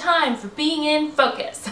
time for being in focus.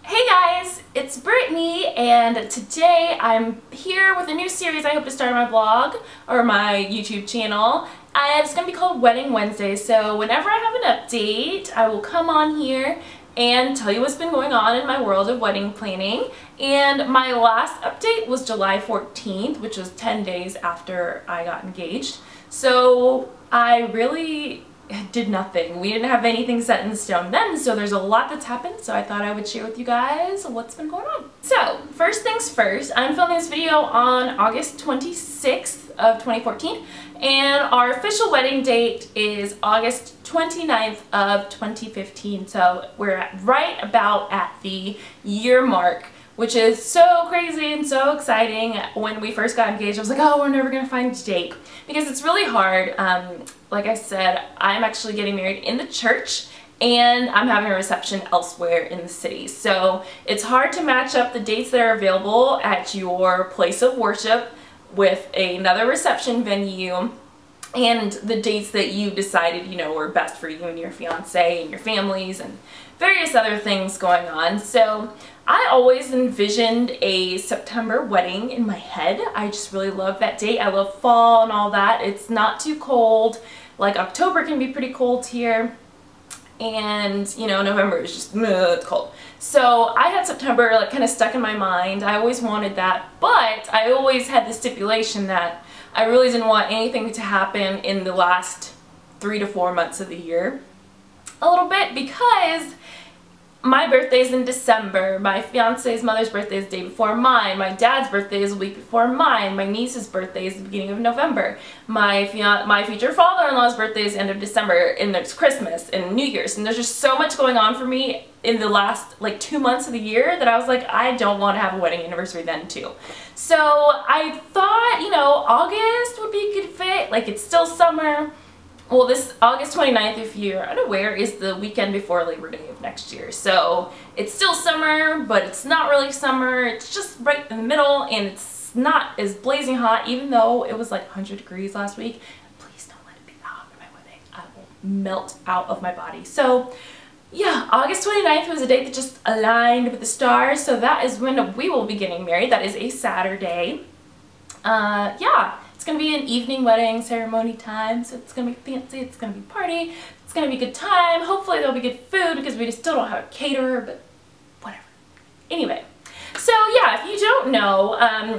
Hey guys, it's Brittany, and today I'm here with a new series I hope to start on my blog or my YouTube channel. And it's going to be called Wedding Wednesday. So whenever I have an update, I will come on here and tell you what's been going on in my world of wedding planning. And my last update was July 14th, which was 10 days after I got engaged. So I really did nothing. We didn't have anything set in stone then, so there's a lot that's happened, so I thought I would share with you guys what's been going on. So, first things first, I'm filming this video on August 26th of 2014, and our official wedding date is August 29th of 2015, so we're right about at the year mark, which is so crazy and so exciting. When we first got engaged, I was like, oh, we're never gonna find a date, because it's really hard. Like I said, I'm actually getting married in the church, and I'm having a reception elsewhere in the city. So it's hard to match up the dates that are available at your place of worship with another reception venue and the dates that you decided, you know, were best for you and your fiance and your families and various other things going on. So I always envisioned a September wedding in my head. I just really love that date. I love fall and all that. It's not too cold. Like October can be pretty cold here. And, you know, November is just cold. So I had September like kind of stuck in my mind. I always wanted that, but I always had the stipulation that I really didn't want anything to happen in the last 3 to 4 months of the year. A little bit, because my birthday is in December, my fiance's mother's birthday is the day before mine, my dad's birthday is a week before mine, my niece's birthday is the beginning of November, my future father-in-law's birthday is the end of December, and there's Christmas and New Year's, and there's just so much going on for me in the last like 2 months of the year that I was like, I don't want to have a wedding anniversary then too. So I thought, you know, August would be a good fit. Like, it's still summer. Well, this August 29th, if you're unaware, is the weekend before Labor Day of next year. So it's still summer, but it's not really summer. It's just right in the middle, and it's not as blazing hot, even though it was like 100 degrees last week. Please don't let it be hot for my wedding. I will melt out of my body. So yeah, August 29th was a date that just aligned with the stars. So that is when we will be getting married. That is a Saturday. Yeah. It's going to be an evening wedding ceremony time, so it's going to be fancy, it's going to be party, it's going to be a good time. Hopefully there'll be good food, because we just still don't have a caterer, but whatever. Anyway, so yeah, if you don't know,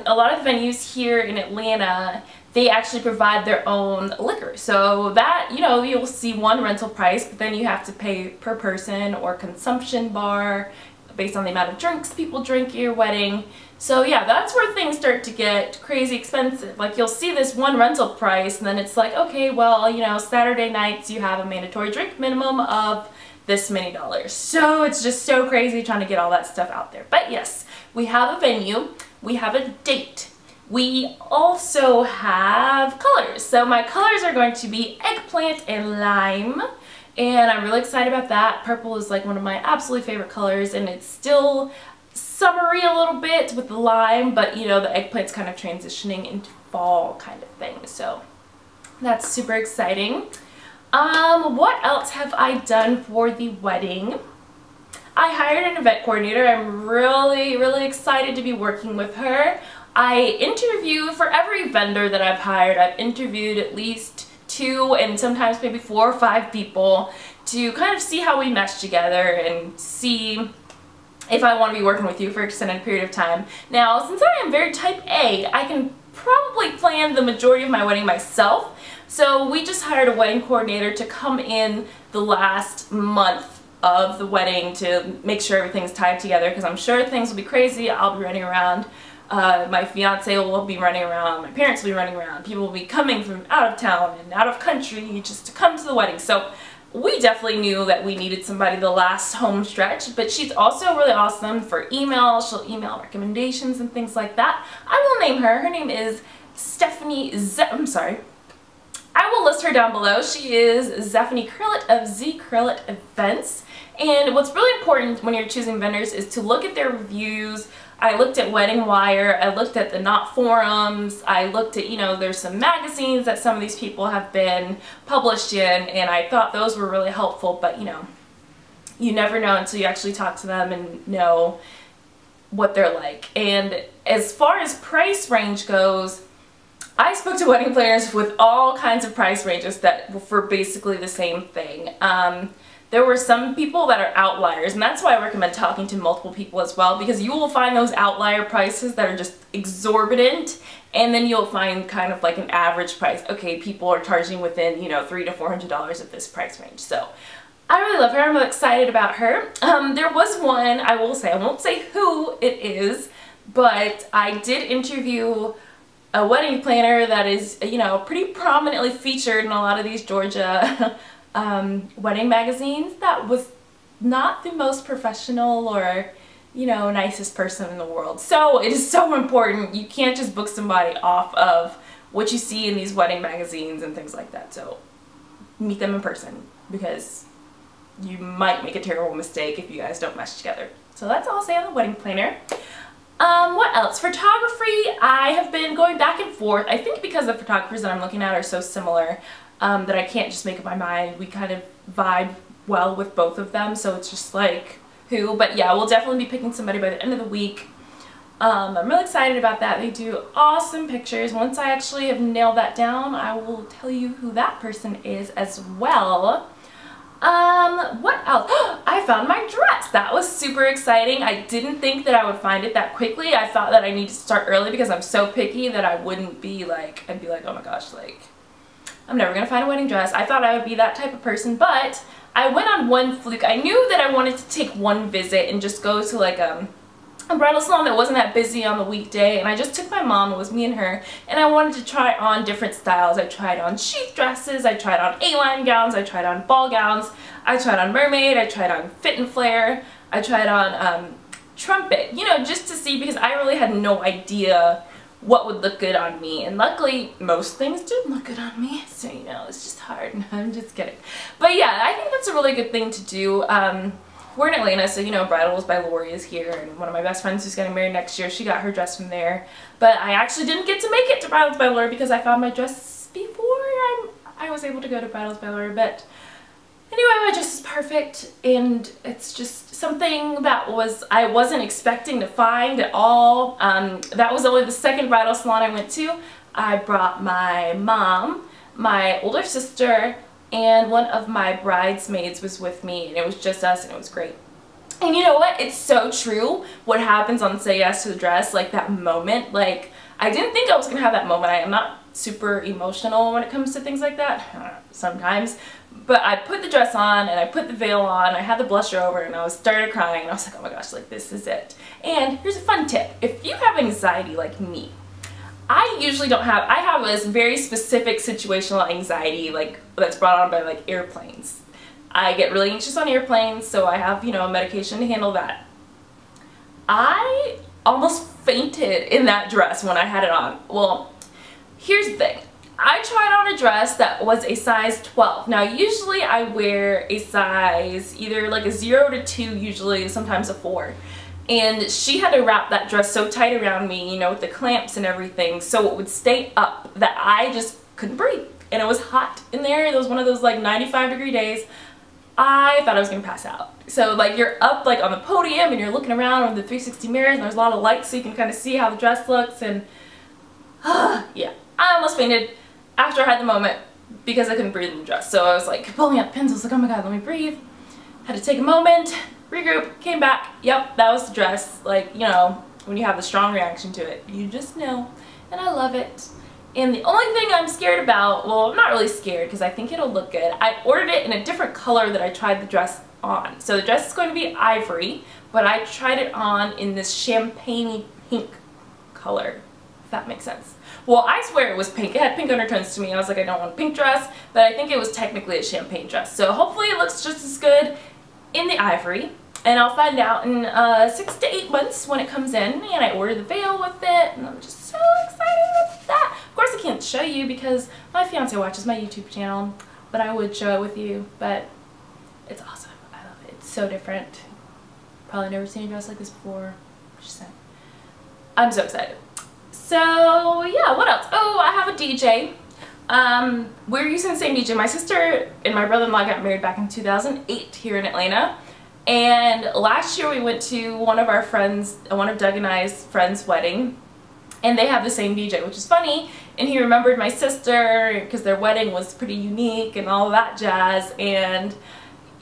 a lot of the venues here in Atlanta, they actually provide their own liquor. So that, you know, you'll see one rental price, but then you have to pay per person or consumption bar based on the amount of drinks people drink at your wedding. So yeah, that's where things start to get crazy expensive. Like, you'll see this one rental price, and then it's like, okay, well, you know, Saturday nights you have a mandatory drink minimum of this many dollars. So it's just so crazy trying to get all that stuff out there. But yes, we have a venue, we have a date. We also have colors. So my colors are going to be eggplant and lime. And I'm really excited about that. Purple is like one of my absolutely favorite colors, and it's still summery a little bit with the lime, but you know, the eggplant's kind of transitioning into fall kind of thing. So that's super exciting. What else have I done for the wedding? I hired an event coordinator. I'm really excited to be working with her. I interview for every vendor that I've hired. I've interviewed at least 2 and sometimes maybe 4 or 5 people to kind of see how we mesh together and see if I want to be working with you for an extended period of time. Now, since I am very type A, I can probably plan the majority of my wedding myself. So we just hired a wedding coordinator to come in the last month of the wedding to make sure everything's tied together, because I'm sure things will be crazy. I'll be running around. My fiance will be running around, my parents will be running around, people will be coming from out of town and out of country just to come to the wedding. So we definitely knew that we needed somebody the last home stretch, but she's also really awesome for email. She'll email recommendations and things like that. I will name her. Her name is Stephanie I'm sorry. I will list her down below. She is Zephanie Krillet of Z Krillet Events. And what's really important when you're choosing vendors is to look at their reviews. I looked at Wedding Wire, I looked at the Knot forums, I looked at, you know, there's some magazines that some of these people have been published in, and I thought those were really helpful, but you know, you never know until you actually talk to them and know what they're like. And as far as price range goes, I spoke to wedding planners with all kinds of price ranges that were for basically the same thing. There were some people that are outliers, and that's why I recommend talking to multiple people as well, because you will find those outlier prices that are just exorbitant, and then you'll find kind of like an average price. Okay, people are charging within, you know, $300 to $400 of this price range. So I really love her. I'm really excited about her. There was one, I will say, I won't say who it is, but I did interview a wedding planner that is, you know, pretty prominently featured in a lot of these Georgia wedding magazines. That was not the most professional or, you know, nicest person in the world. So it is so important. You can't just book somebody off of what you see in these wedding magazines and things like that. So meet them in person, because you might make a terrible mistake if you guys don't mesh together. So that's all I'll say on the wedding planner. What else? Photography, I have been going back and forth. I think because the photographers that I'm looking at are so similar that I can't just make up my mind. We kind of vibe well with both of them, so it's just like, who? But yeah, we'll definitely be picking somebody by the end of the week. I'm really excited about that. They do awesome pictures. Once I actually have nailed that down, I will tell you who that person is as well. What else? I found my dress. That was super exciting. I didn't think that I would find it that quickly. I thought that I need to start early because I'm so picky that I wouldn't be like, I'd be like, oh my gosh, like, I'm never gonna find a wedding dress. I thought I would be that type of person, but I went on one fluke. I knew that I wanted to take one visit and just go to like a bridal salon that wasn't that busy on the weekday, and I just took my mom. It was me and her, and I wanted to try on different styles. I tried on sheath dresses, I tried on A-line gowns, I tried on ball gowns, I tried on mermaid, I tried on fit and flare, I tried on trumpet, you know, just to see, because I really had no idea what would look good on me, and luckily most things did look good on me, so you know, it's just hard. I'm just kidding. But yeah, I think that's a really good thing to do. We're in Atlanta, so you know, Bridals by Lori is here, and one of my best friends who's getting married next year, she got her dress from there. But I actually didn't get to make it to Bridals by Lori because I found my dress before I was able to go to Bridals by Lori. But anyway, my dress is perfect, and it's just something that I wasn't expecting to find at all. That was only the second bridal salon I went to. I brought my mom, my older sister, and one of my bridesmaids was with me, and it was just us, and it was great. And you know what? It's so true what happens on Say Yes to the Dress, like that moment. Like, I didn't think I was going to have that moment. I am not super emotional when it comes to things like that, sometimes. But I put the dress on, and I put the veil on, I had the blusher over, and I started crying, and I was like, oh my gosh, like, this is it. And here's a fun tip. If you have anxiety like me, I usually don't have, I have this very specific situational anxiety, like, that's brought on by, like, airplanes. I get really anxious on airplanes, so I have, you know, medication to handle that. I almost fainted in that dress when I had it on. Well, here's the thing. I tried on a dress that was a size 12. Now, usually I wear a size, either like a 0 to 2, usually, sometimes a 4. And she had to wrap that dress so tight around me, you know, with the clamps and everything, so it would stay up that I just couldn't breathe. And it was hot in there. It was one of those like 95-degree days. I thought I was gonna pass out. So like, you're up like on the podium and you're looking around with the 360 mirrors, and there's a lot of lights so you can kind of see how the dress looks, and yeah, I almost fainted after I had the moment because I couldn't breathe in the dress. So I was like pulling out the pins. I was like, oh my god, let me breathe. Had to take a moment, regroup, came back. Yep, that was the dress. Like, you know, when you have the strong reaction to it, you just know. And I love it. And the only thing I'm scared about, well, I'm not really scared because I think it'll look good. I ordered it in a different color that I tried the dress on. So the dress is going to be ivory, but I tried it on in this champagne pink color, if that makes sense. Well, I swear it was pink. It had pink undertones to me. I was like, I don't want a pink dress, but I think it was technically a champagne dress. So hopefully it looks just as good in the ivory. And I'll find out in 6 to 8 months when it comes in. And I ordered the veil with it, and I'm just so excited about that. Of course I can't show you because my fiance watches my YouTube channel, but I would show it with you. But it's awesome. I love it. It's so different. Probably never seen a dress like this before. Just saying. I'm so excited. So yeah, what else? Oh, I have a DJ. We're using the same DJ. My sister and my brother-in-law got married back in 2008 here in Atlanta. And last year we went to one of Doug and I's friends' wedding, and they have the same DJ, which is funny. And he remembered my sister because their wedding was pretty unique and all that jazz. And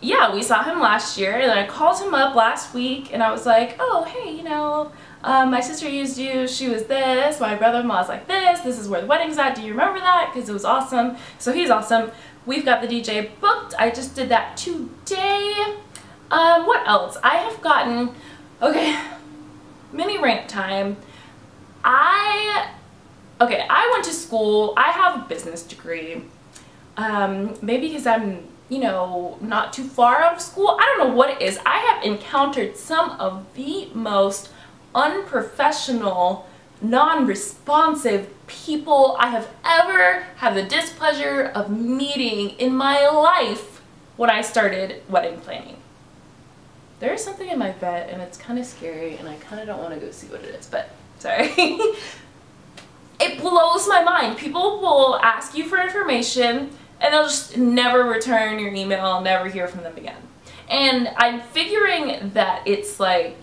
yeah, we saw him last year, and I called him up last week and I was like, oh, hey, you know, my sister used you, she was this, my brother-in-law's like this is where the wedding's at, do you remember that? Because it was awesome. So he's awesome. We've got the DJ booked. I just did that today. What else? I have gotten, okay, mini rant time. I went to school. I have a business degree. Maybe because I'm, you know, not too far out of school. I don't know what it is. I have encountered some of the most unprofessional, non-responsive people I have ever had the displeasure of meeting in my life when I started wedding planning. There is something in my bed and it's kind of scary and I kind of don't want to go see what it is, but sorry. It blows my mind. People will ask you for information and they'll just never return your email, never hear from them again. And I'm figuring that it's like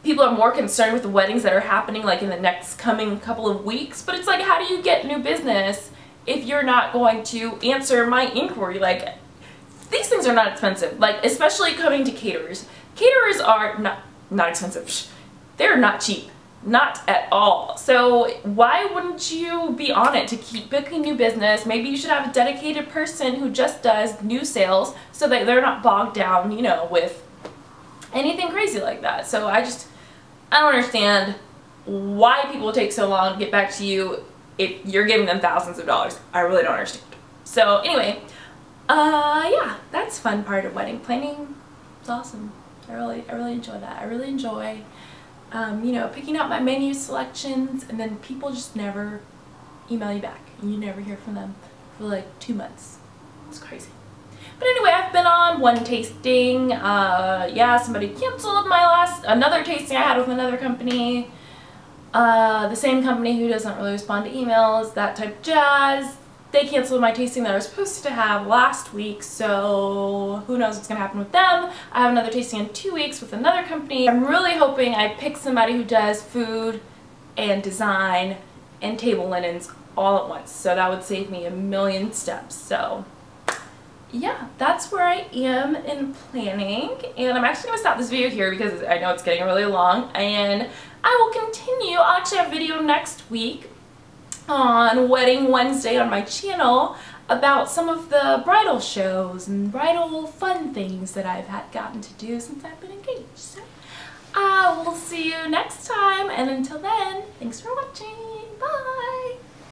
people are more concerned with the weddings that are happening like in the next coming couple of weeks, but it's like, how do you get new business if you're not going to answer my inquiry? Like, these things are not expensive, like especially coming to caterers. Caterers are not expensive. They're not cheap. Not at all. So why wouldn't you be on it to keep booking new business? Maybe you should have a dedicated person who just does new sales so that they're not bogged down, you know, with anything crazy like that. So I don't understand why people take so long to get back to you if you're giving them thousands of dollars. I really don't understand. So anyway, yeah, that's fun part of wedding planning. It's awesome. I really enjoy that. I really enjoy you know, picking out my menu selections, and then people just never email you back and you never hear from them for like 2 months. It's crazy. But anyway, I've been on one tasting. Yeah, somebody canceled another tasting I had with another company. The same company who doesn't really respond to emails, that type of jazz. They canceled my tasting that I was supposed to have last week, so who knows what's going to happen with them. I have another tasting in 2 weeks with another company. I'm really hoping I pick somebody who does food and design and table linens all at once, so that would save me a million steps. So yeah, that's where I am in planning, and I'm actually going to stop this video here because I know it's getting really long, and I will continue. I'll actually have a video next week on Wedding Wednesday on my channel about some of the bridal shows and bridal fun things that I've gotten to do since I've been engaged. So I will see you next time, and until then, thanks for watching. Bye!